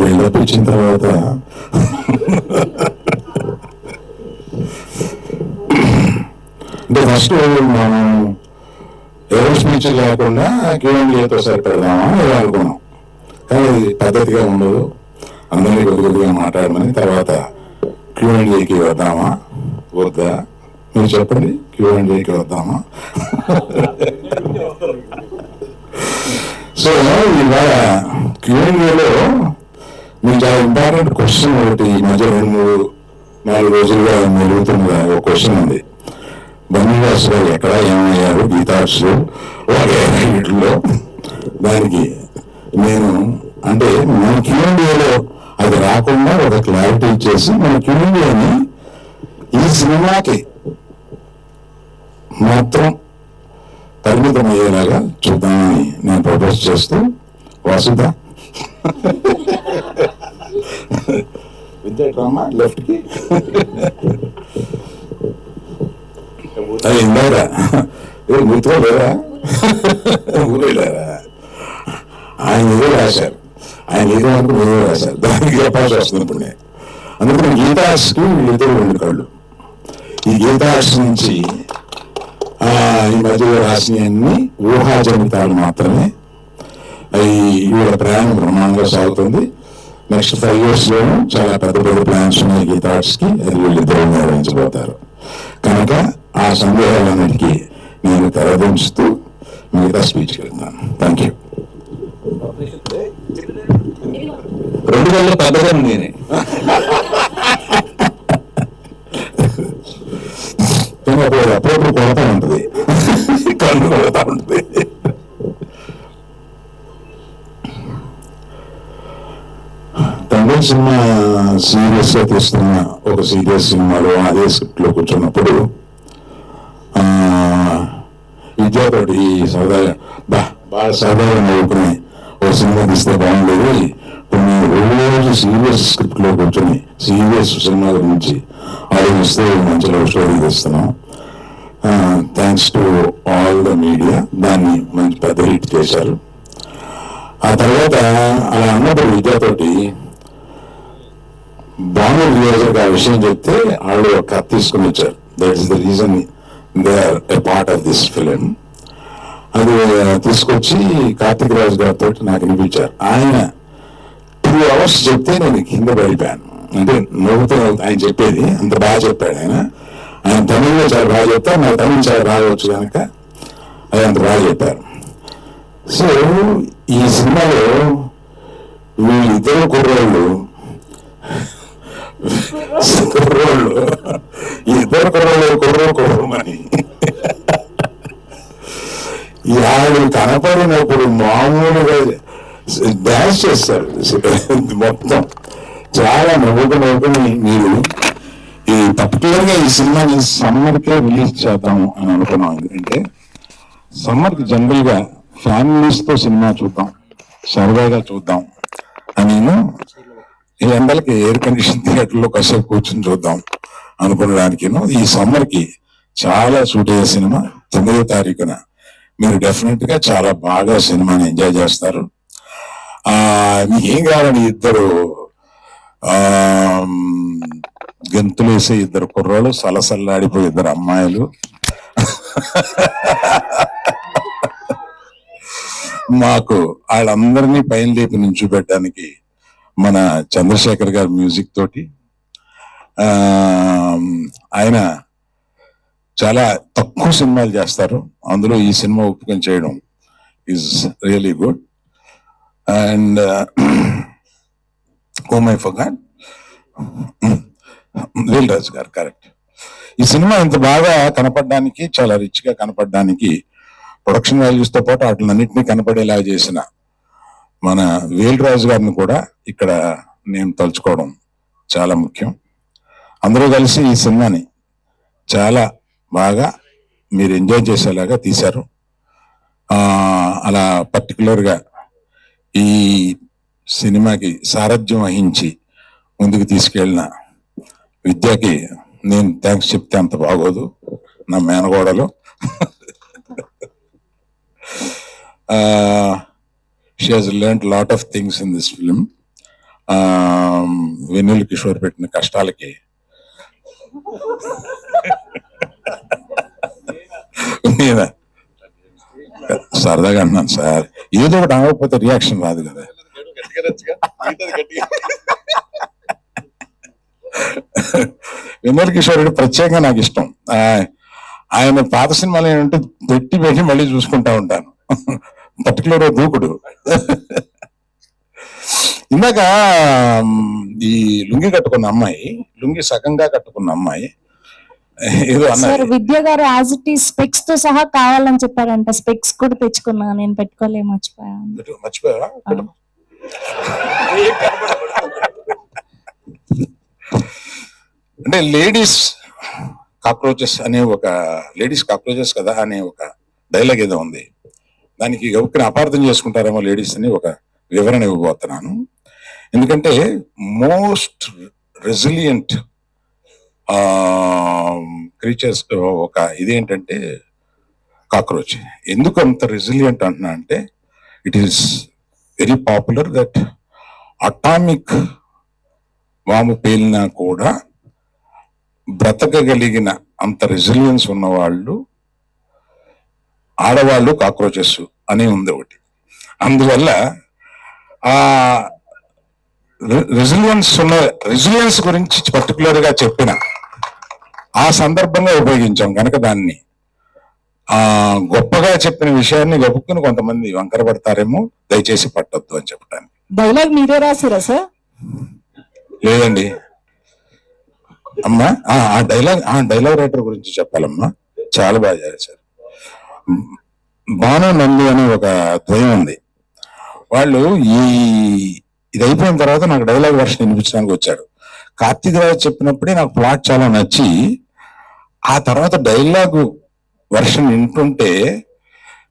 Buildup ఇచ్చిన తర్వాత అంటే ఫస్ట్ మనం ఎవరి స్పీచ్ లేకుండా Q&Aతో సరిపెడదామా ఏదో అనుకున్నాం. కానీ అది పద్ధతిగా ఉండదు, అందరినీ కొద్దిగా మాట్లాడమని. తర్వాత Q&Aకి వద్దామా వద్దా మీరు చెప్పండి, Q&Aకి వద్దామా? సో ఇవాళ Q&Aలో మీకు చాలా ఇంపార్టెంట్ క్వశ్చన్ ఒకటి ఈ మధ్య 2-4 రోజులుగా మెరుగుతున్న ఒక క్వశ్చన్ ఉంది. బన్నీవాస్ గారు ఎక్కడ ఏమయ్యారు గీతార్ట్స్లో వీటిలో? దానికి నేను అంటే మన Q&Aలో అది రాకుండా ఒక క్లారిటీ ఇచ్చేసి మన Q&Aని ఈ సినిమాకి మాత్రం పరిమితం అయ్యేలాగా చూద్దామని నేను ప్రపోజ్ చేస్తూ, వాసుదా విద్యాడ్రామా లెఫ్ట్కి అది ఇందారా గుర్తుకోలేరా? ఊరేలేరా? ఆయన ఏదో రాశారు, ఆయన ఏదో అనుకుని ఏదో రాశారు, దానికి చెప్పాల్సి వస్తుంది ఇప్పుడు నేను. అందుకని గీతార్ట్స్కి వీళ్ళిద్దరు 2 కళ్ళు. ఈ గీతార్ట్స్ నుంచి ఈ మధ్యలో రాసినవన్నీ ఊహాజనితాలు మాత్రమే. అవి వీళ్ళ ప్రయాణం బ్రహ్మాండంగా సాగుతుంది. నెక్స్ట్ 5 years లోనూ చాలా పెద్ద పెద్ద ప్లాన్స్ ఉన్నాయి గీతార్ట్స్కి. అది వీళ్ళిద్దరూ నిర్వహించబోతారు. కనుక ఆ సందేహాలన్నిటికీ నేను తెరదించుతూ మిగతా స్పీచ్కి వెళ్తాను. Thank you. 2 గంటల పెద్దగా ఉంది. అప్పుడప్పుడు కొడతా ఉంటుంది, కళ్ళు కొడతా ఉంటుంది. తమిళ సినిమా సీరియస్ గా తీస్తున్న ఒక సీరియస్ సినిమాలో అదే స్క్రిప్ట్ లో కూర్చున్నప్పుడు విద్యాతోటి సరదాగా బాగా సరదాగా నవ్వుకుని ఒక సినిమా తీస్తే బాగుండేది, ఇప్పుడు నేను రోజు సీరియస్ స్క్రిప్ట్ లో కూర్చొని సీరియస్ సినిమా గురించి ఆలోచిస్తే మంచి లవ్ స్టోరీ తీస్తున్నాం. Thanks to all the media దాన్ని మంచి పెద్ద హిట్ చేశారు. ఆ తర్వాత అలా అన్నప్పుడు విద్యాతోటి బాంబు రిలీజర్కి ఆ విషయం చెప్తే వాళ్ళు ఒక కథ తీసుకుని వచ్చారు. That is the reason they are a part of this film. అది తీసుకొచ్చి కార్తిక్ రాజు గారితో నాకు వినిపించారు. ఆయన 2 hours చెప్తే నేను కింద పడిపోయాను. అంటే నవ్వుతూ ఆయన చెప్పేది అంత బాగా చెప్పాడు. ఆయన తమిళ్లో చాలా బాగా చెప్తారు, నా తమిళ్ చాలా రావచ్చు కనుక అది అంత బాగా చెప్పారు. సో ఈ సినిమాలో వీళ్ళిద్దరు కుర్రోళ్ళు ఇద్దరు కుర్రోమని వాళ్ళు కనపడినప్పుడు మామూలుగా డాన్స్ చేస్తారు మొత్తం. చాలా నవ్వుకుని మీరు ఈ పర్టికులర్ గా ఈ సినిమాని సమ్మర్కే రిలీజ్ చేద్దాము అని అనుకున్నాం. ఎందుకంటే సమ్మర్కి జనరల్ గా ఫ్యామిలీస్ తో సినిమా చూద్దాం, సరదాగా చూద్దాం అని ఈ ఎండలకి ఎయిర్ కండిషన్ థియేటర్లో కాసేపు కూర్చొని చూద్దాం అనుకునడానికి ఈ సమ్మర్ కి చాలా సూట్ అయ్యే సినిమా. 9వ తారీఖున మీరు డెఫినెట్ గా చాలా బాగా సినిమాని ఎంజాయ్ చేస్తారు. మీకేం కావాలని ఇద్దరు గెంతులేసే 2 కుర్రాళ్ళు, సలసల్లాడిపోయి 2 అమ్మాయిలు, మాకు వాళ్ళందరినీ పైన లేపి నుంచోబెట్టడానికి మన చంద్రశేఖర్ గారి మ్యూజిక్ తోటి. ఆయన చాలా తక్కువ సినిమాలు చేస్తారు, అందులో ఈ సినిమా ఒప్పుకొని చేయడం is really good. And oh my forgot Vel Raju గారు, కరెక్ట్. ఈ సినిమా ఇంత బాగా కనపడడానికి, చాలా రిచ్ గా కనపడడానికి ప్రొడక్షన్ వాల్యూస్ తో పాటు వాటిలన్నింటినీ కనపడేలా చేసిన మన వేల్ రాజు గారిని కూడా ఇక్కడ నేను తలుచుకోవడం చాలా ముఖ్యం. అందరూ కలిసి ఈ సినిమాని చాలా బాగా మీరు ఎంజాయ్ చేసేలాగా తీశారు. అలా పర్టికులర్గా ఈ సినిమాకి సారథ్యం వహించి ముందుకు తీసుకెళ్ళిన విద్యకి నేను థ్యాంక్స్ చెప్తే అంత బాగోదు, నా మేనగోడలు. She has learned a lot of things in this film. వెన్నెల కిషోర్ పెట్టిన కష్టాలకి నేనా సరదాగా అన్నాను సార్, ఏదో ఒకటి అవ్వకపోతే రియాక్షన్ రాదు కదా. వెన్నెల కిషోర్ ప్రత్యేకంగా నాకు ఇష్టం. ఆయన పాత సినిమాలు ఏంటంటే పెట్టి పెట్టి మళ్ళీ చూసుకుంటా ఉంటాను. పర్టికులర్ దూకుడు. ఇందాక ఈ లుంగి కట్టుకున్న అమ్మాయి, లుంగి సగంగా కట్టుకున్న అమ్మాయి ఏదో అన్నారు. విద్య గారు యాజ్ ఇట్ ఈస్ స్పెక్స్ తో సహా కావాలని చెప్పారంట. స్పెక్స్ కూడా తెచ్చుకున్నా, నేను పెట్టుకోలే, మర్చిపోయా. అంటే లేడీస్ కాక్రోచెస్ అనే ఒక, లేడీస్ కాక్రోచెస్ కదా అనే ఒక డైలాగ్ ఏదో ఉంది. దానికి గౌక్కిని అపార్థం చేసుకుంటారేమో లేడీస్ అని ఒక వివరణ ఇవ్వబోతున్నాను. ఎందుకంటే మోస్ట్ రెసిలియంట్ క్రీచర్స్ ఒక ఇదేంటంటే కాక్రోచ్. ఎందుకు అంత రెసిలియంట్ అంటున్నా అంటే, it is very popular that atomic వాము పేలినా కూడా బ్రతకగలిగిన అంత రెసిలియన్స్ ఉన్నవాళ్ళు ఆడవాళ్ళు కాక్రోచెస్ అని ఉంది ఒకటి. అందువల్ల ఆ రెసిలియన్స్ గురించి పర్టికులర్ గా చెప్పిన ఆ సందర్భంగా ఉపయోగించాం కనుక దాన్ని గొప్పగా చెప్పిన విషయాన్ని గబుక్కుని కొంతమంది వంకర పడతారేమో, దయచేసి పట్టొద్దు అని చెప్పడానికి. డైలాగ్ మీరే రాసారా సార్? లేదండి అమ్మా, ఆ డైలాగ్ రైటర్ గురించి చెప్పాలమ్మా. చాలా బాగా చేశారు. బాను నంది అనే ఒక ద్వయం ఉంది. వాళ్ళు ఇది అయిపోయిన తర్వాత నాకు డైలాగ్ వర్షన్ వినిపించడానికి వచ్చాడు. కార్తీక్ రాజు చెప్పినప్పుడే నాకు ప్లాట్ చాలా నచ్చి, ఆ తర్వాత డైలాగు వర్షన్ వింటుంటే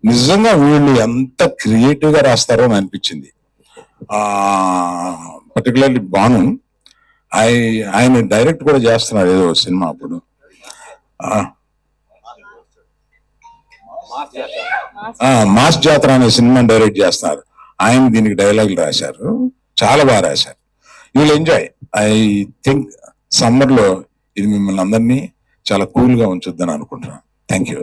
నిజంగా వీళ్ళు ఎంత క్రియేటివ్ గా రాస్తారో అని అనిపించింది. పర్టికులర్లీ బాను, ఆయన డైరెక్ట్ కూడా చేస్తున్నారు ఏదో సినిమా. అప్పుడు మాస్ జాతర అనే సినిమా డైరెక్ట్ చేస్తున్నారు. ఆయన దీనికి డైలాగులు రాశారు, చాలా బాగా రాశారు. You will enjoy. I think summer లో ఇది మిమ్మల్ని అందరినీ చాలా కూల్ గా ఉంచుద్దని అనుకుంటున్నాను. Thank you.